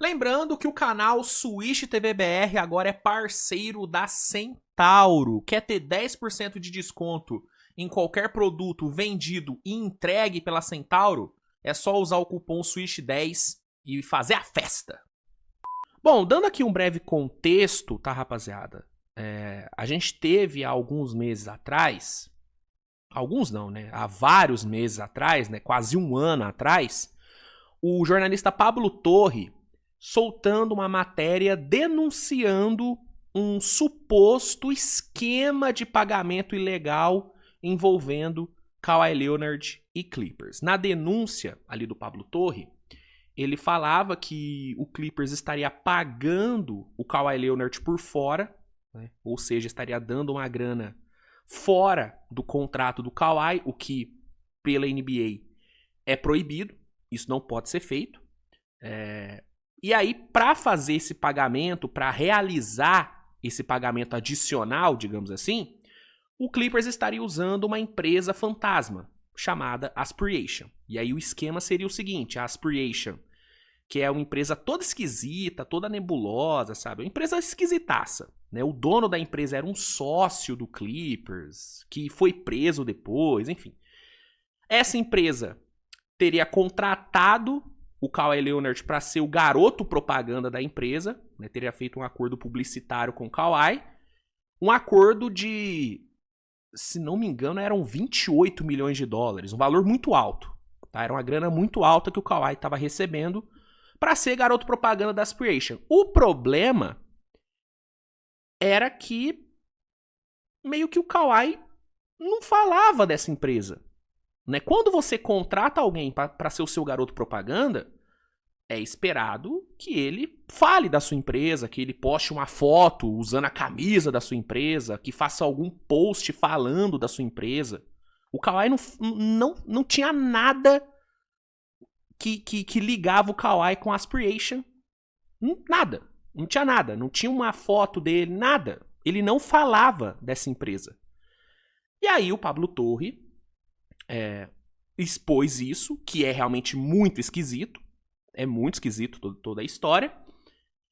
Lembrando que o canal Switch TV BR agora é parceiro da Centauro. Quer ter 10% de desconto em qualquer produto vendido e entregue pela Centauro? É só usar o cupom SWITCH10 e fazer a festa. Bom, dando aqui um breve contexto, tá, rapaziada? A gente teve há alguns meses atrás, alguns não, né? Há vários meses atrás, né? Quase um ano atrás, o jornalista Pablo Torre soltando uma matéria denunciando um suposto esquema de pagamento ilegal envolvendo Kawhi Leonard e Clippers. Na denúncia ali do Pablo Torre, ele falava que o Clippers estaria pagando o Kawhi Leonard por fora, né? Ou seja, estaria dando uma grana fora do contrato do Kawhi, o que pela NBA é proibido, isso não pode ser feito. E aí, para fazer esse pagamento, para realizar esse pagamento adicional, digamos assim, o Clippers estaria usando uma empresa fantasma chamada Aspiration. E aí o esquema seria o seguinte, a Aspiration, que é uma empresa toda esquisita, toda nebulosa, sabe? Uma empresa esquisitaça, né? O dono da empresa era um sócio do Clippers, que foi preso depois, enfim. Essa empresa teria contratado o Kawhi Leonard para ser o garoto propaganda da empresa, né? Teria feito um acordo publicitário com o Kawhi, um acordo de, se não me engano, eram 28 milhões de dólares, um valor muito alto, tá? Era uma grana muito alta que o Kawhi estava recebendo para ser garoto propaganda da Aspiration. O problema era que meio que o Kawhi não falava dessa empresa, né? Quando você contrata alguém para ser o seu garoto propaganda, é esperado que ele fale da sua empresa, que ele poste uma foto usando a camisa da sua empresa, que faça algum post falando da sua empresa. O Kawhi não tinha nada que ligava o Kawhi com a Aspiration. Nada. Não tinha nada. Não tinha uma foto dele, nada. Ele não falava dessa empresa. E aí o Pablo Torre expôs isso, que é realmente muito esquisito. É muito esquisito toda a história.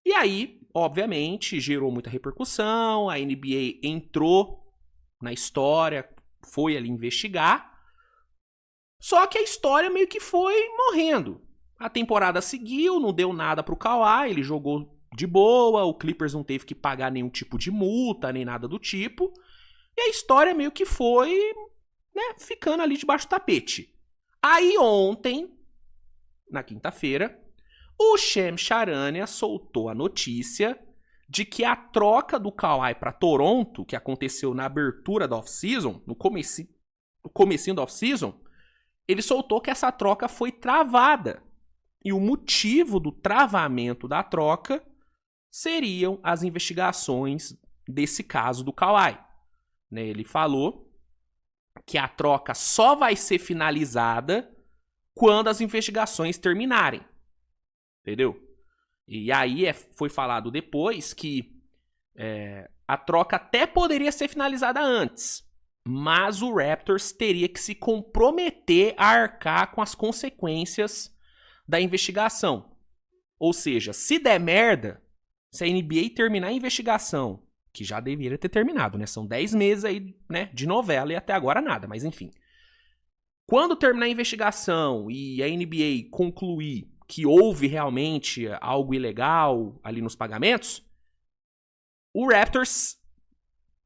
E aí, obviamente, gerou muita repercussão. A NBA entrou na história, foi ali investigar. Só que a história meio que foi morrendo. A temporada seguiu, não deu nada pro Kawhi, ele jogou de boa, o Clippers não teve que pagar nenhum tipo de multa, nem nada do tipo. E a história meio que foi, né, ficando ali debaixo do tapete. Aí ontem, na quinta-feira, o Shams Charania soltou a notícia de que a troca do Kawhi para Toronto, que aconteceu na abertura da off-season, no comecinho da off-season, ele soltou que essa troca foi travada. E o motivo do travamento da troca seriam as investigações desse caso do Kawhi. Né, ele falou que a troca só vai ser finalizada quando as investigações terminarem. Entendeu? E aí foi falado depois que a troca até poderia ser finalizada antes, mas o Raptors teria que se comprometer a arcar com as consequências da investigação. Ou seja, se der merda, se a NBA terminar a investigação, que já deveria ter terminado, né? São 10 meses aí, né, de novela e até agora nada, mas enfim. Quando terminar a investigação e a NBA concluir que houve realmente algo ilegal ali nos pagamentos, o Raptors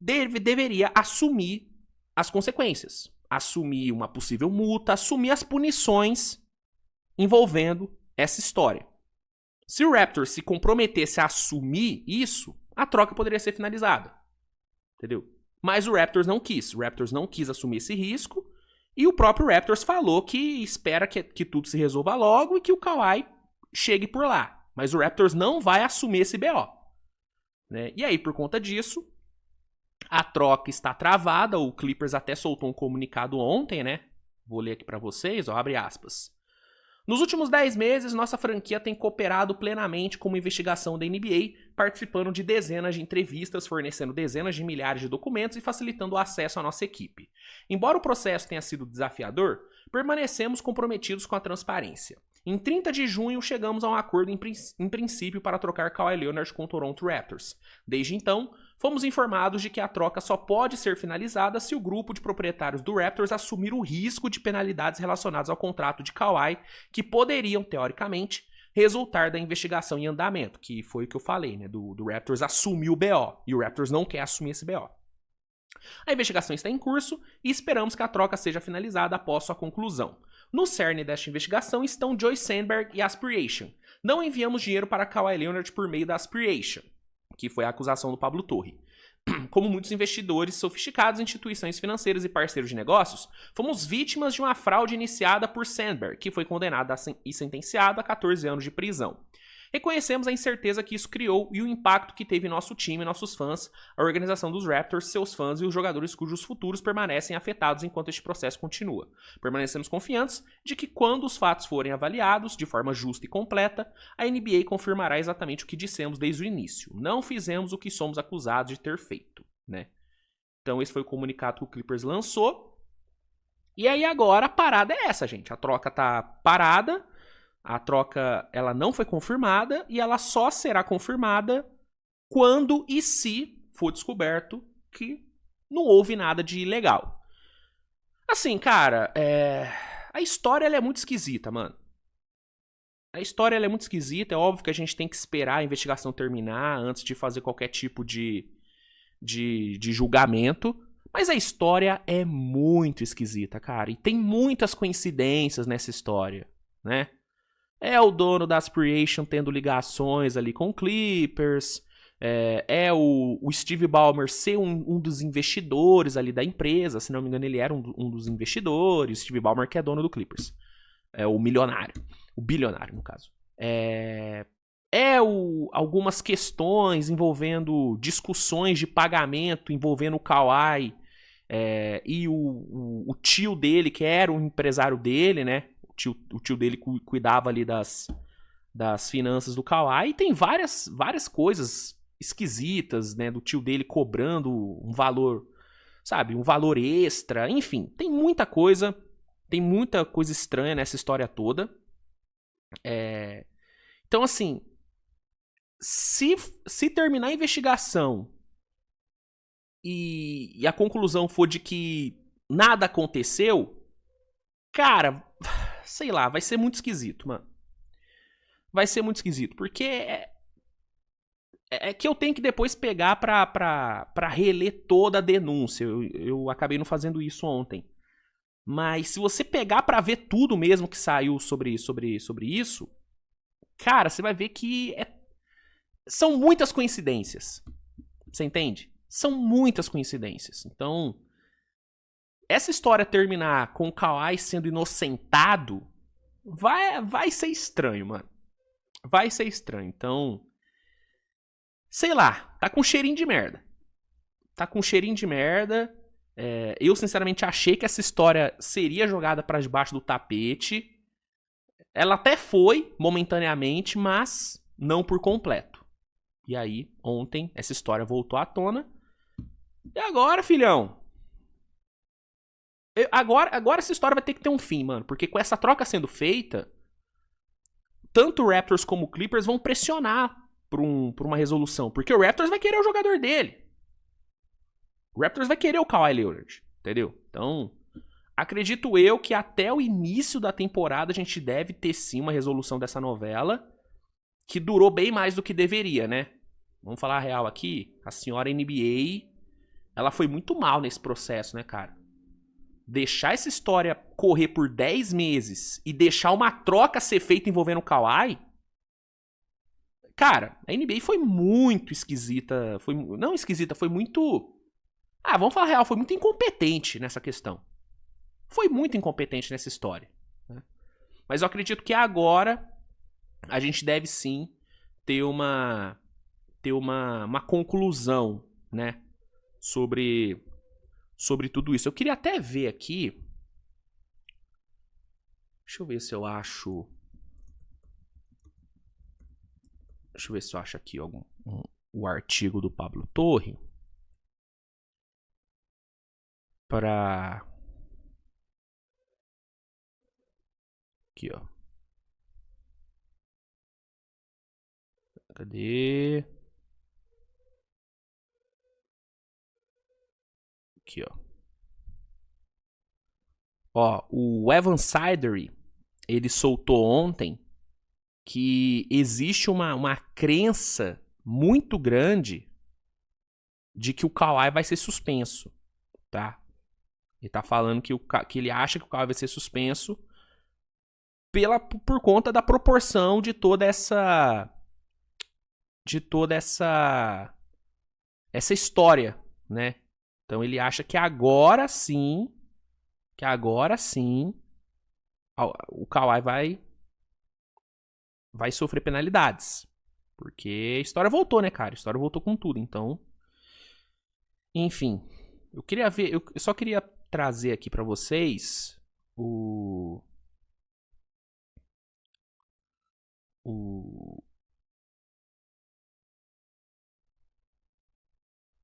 deveria assumir as consequências. Assumir uma possível multa, assumir as punições envolvendo essa história. Se o Raptors se comprometesse a assumir isso, a troca poderia ser finalizada. Entendeu? Mas o Raptors não quis. O Raptors não quis assumir esse risco. E o próprio Raptors falou que espera que tudo se resolva logo e que o Kawhi chegue por lá. Mas o Raptors não vai assumir esse BO. Né? E aí, por conta disso, a troca está travada. O Clippers até soltou um comunicado ontem, né? Vou ler aqui para vocês, ó, abre aspas. Nos últimos 10 meses, nossa franquia tem cooperado plenamente com uma investigação da NBA, participando de dezenas de entrevistas, fornecendo dezenas de milhares de documentos e facilitando o acesso à nossa equipe. Embora o processo tenha sido desafiador, permanecemos comprometidos com a transparência. Em 30 de junho, chegamos a um acordo em princípio para trocar Kawhi Leonard com o Toronto Raptors. Desde então, fomos informados de que a troca só pode ser finalizada se o grupo de proprietários do Raptors assumir o risco de penalidades relacionadas ao contrato de Kawhi, que poderiam, teoricamente, resultar da investigação em andamento, que foi o que eu falei, né? Do Raptors assumir o BO, e o Raptors não quer assumir esse BO. A investigação está em curso e esperamos que a troca seja finalizada após sua conclusão. No cerne desta investigação estão Joe Sandberg e Aspiration. Não enviamos dinheiro para Kawhi Leonard por meio da Aspiration, que foi a acusação do Pablo Torre. Como muitos investidores sofisticados, instituições financeiras e parceiros de negócios, fomos vítimas de uma fraude iniciada por Sandberg, que foi condenado e sentenciado a 14 anos de prisão. Reconhecemos a incerteza que isso criou e o impacto que teve em nosso time, nossos fãs, a organização dos Raptors, seus fãs e os jogadores cujos futuros permanecem afetados enquanto este processo continua. Permanecemos confiantes de que quando os fatos forem avaliados de forma justa e completa, a NBA confirmará exatamente o que dissemos desde o início. Não fizemos o que somos acusados de ter feito, né? Então esse foi o comunicado que o Clippers lançou. E aí agora a parada é essa, gente. A troca tá parada. A troca ela não foi confirmada e ela só será confirmada quando e se for descoberto que não houve nada de ilegal. Assim, cara, a história ela é muito esquisita, mano. A história ela é muito esquisita. É óbvio que a gente tem que esperar a investigação terminar antes de fazer qualquer tipo de julgamento. Mas a história é muito esquisita, cara. E tem muitas coincidências nessa história, né? É o dono da Aspiration tendo ligações ali com o Clippers. É o Steve Ballmer ser um dos investidores ali da empresa. Se não me engano, ele era um dos investidores. Steve Ballmer que é dono do Clippers. É o milionário. O bilionário, no caso. Algumas questões envolvendo discussões de pagamento, envolvendo o Kawhi e o tio dele, que era um empresário dele, né? O tio dele cuidava ali das finanças do Kawhi. E tem várias coisas esquisitas, né? Do tio dele cobrando um valor, sabe? Um valor extra. Enfim, tem muita coisa. Tem muita coisa estranha nessa história toda. Então, assim, se terminar a investigação e a conclusão for de que nada aconteceu, cara, sei lá, vai ser muito esquisito, mano. Vai ser muito esquisito, porque que eu tenho que depois pegar pra reler toda a denúncia. Eu acabei não fazendo isso ontem. Mas se você pegar pra ver tudo mesmo que saiu sobre isso, cara, você vai ver que são muitas coincidências. Você entende? São muitas coincidências. Então, essa história terminar com o Kawhi sendo inocentado vai ser estranho, mano. Vai ser estranho. Então, sei lá, tá com cheirinho de merda. Tá com cheirinho de merda. Eu, sinceramente, achei que essa história seria jogada pra debaixo do tapete. Ela até foi, momentaneamente, mas não por completo. E aí, ontem, essa história voltou à tona. E agora, filhão? Agora essa história vai ter que ter um fim, mano. Porque com essa troca sendo feita, tanto o Raptors como o Clippers vão pressionar por uma resolução. Porque o Raptors vai querer o jogador dele. O Raptors vai querer o Kawhi Leonard. Entendeu? Então, acredito eu que até o início da temporada a gente deve ter sim uma resolução dessa novela. Que durou bem mais do que deveria, né? Vamos falar a real aqui. A senhora NBA, ela foi muito mal nesse processo, né, cara? Deixar essa história correr por 10 meses e deixar uma troca ser feita envolvendo o Kawhi, cara, a NBA foi muito esquisita. Não esquisita, foi muito... vamos falar a real, foi muito incompetente nessa questão. Foi muito incompetente nessa história, né? Mas eu acredito que agora a gente deve sim ter uma conclusão, né? Sobre tudo isso. Eu queria até ver aqui. Deixa eu ver se eu acho. Deixa eu ver se eu acho aqui o artigo do Pablo Torre. Aqui, ó. Cadê? Aqui, ó. Ó, o Evan Sidery, ele soltou ontem que existe uma crença muito grande de que o Kawhi vai ser suspenso, tá? Ele tá falando que ele acha que o Kawhi vai ser suspenso por conta da proporção de toda essa história, né? Então ele acha que agora sim o Kawhi vai sofrer penalidades. Porque a história voltou, né, cara? A história voltou com tudo. Então, enfim, eu queria ver, eu só queria trazer aqui pra vocês o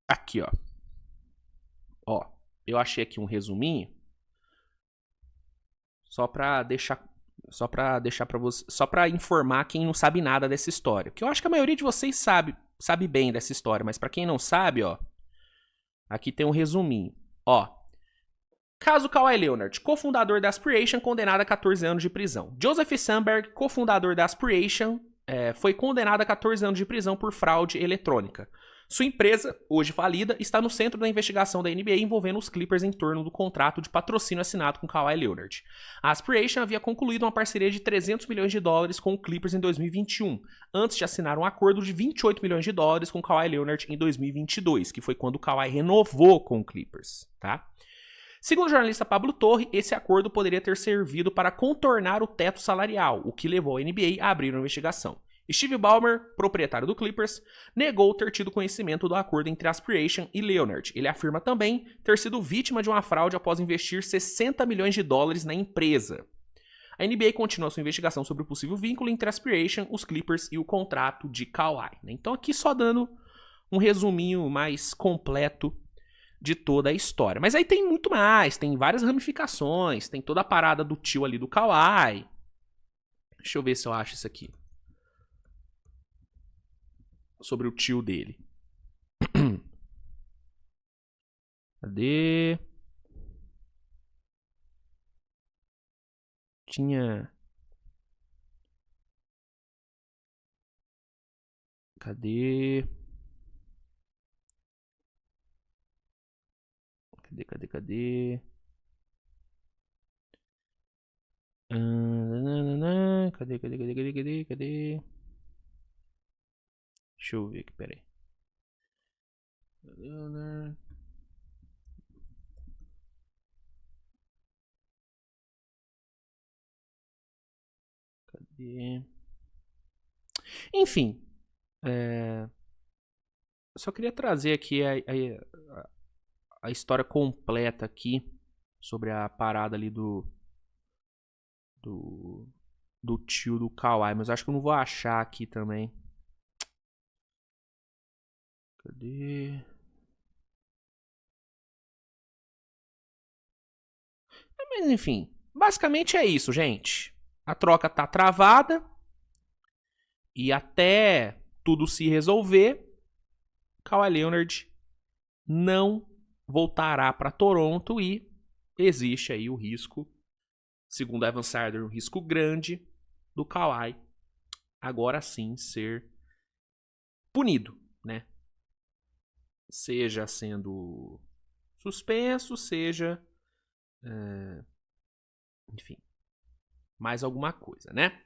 aqui, ó. Ó, eu achei aqui um resuminho só pra deixar para você, só para informar quem não sabe nada dessa história. Que eu acho que a maioria de vocês sabe bem dessa história, mas pra quem não sabe, ó, aqui tem um resuminho. Ó, caso Kawhi Leonard, cofundador da Aspiration, condenado a 14 anos de prisão. Joseph Sandberg, cofundador da Aspiration, foi condenado a 14 anos de prisão por fraude eletrônica. Sua empresa, hoje falida, está no centro da investigação da NBA envolvendo os Clippers em torno do contrato de patrocínio assinado com Kawhi Leonard. A Aspiration havia concluído uma parceria de 300 milhões de dólares com o Clippers em 2021, antes de assinar um acordo de 28 milhões de dólares com Kawhi Leonard em 2022, que foi quando o Kawhi renovou com o Clippers, tá? Segundo o jornalista Pablo Torre, esse acordo poderia ter servido para contornar o teto salarial, o que levou a NBA a abrir uma investigação. Steve Ballmer, proprietário do Clippers, negou ter tido conhecimento do acordo entre Aspiration e Leonard. Ele afirma também ter sido vítima de uma fraude após investir 60 milhões de dólares na empresa. A NBA continua sua investigação sobre o possível vínculo entre Aspiration, os Clippers e o contrato de Kawhi. Então aqui só dando um resuminho mais completo de toda a história. Mas aí tem muito mais, tem várias ramificações, tem toda a parada do tio ali do Kawhi. Deixa eu ver se eu acho isso aqui. Sobre o tio dele. Cadê? Tinha... Cadê? Cadê? Cadê? Deixa eu ver aqui, peraí. Cadê? Enfim, eu só queria trazer aqui a história completa aqui sobre a parada ali do tio do Kawhi, mas acho que eu não vou achar aqui também. Cadê? Mas enfim, basicamente é isso, gente. A troca tá travada e até tudo se resolver, Kawhi Leonard não voltará para Toronto e existe aí o risco, segundo Evan Sider, um risco grande do Kawhi agora sim ser punido, né? Seja sendo suspenso, seja enfim, mais alguma coisa, né?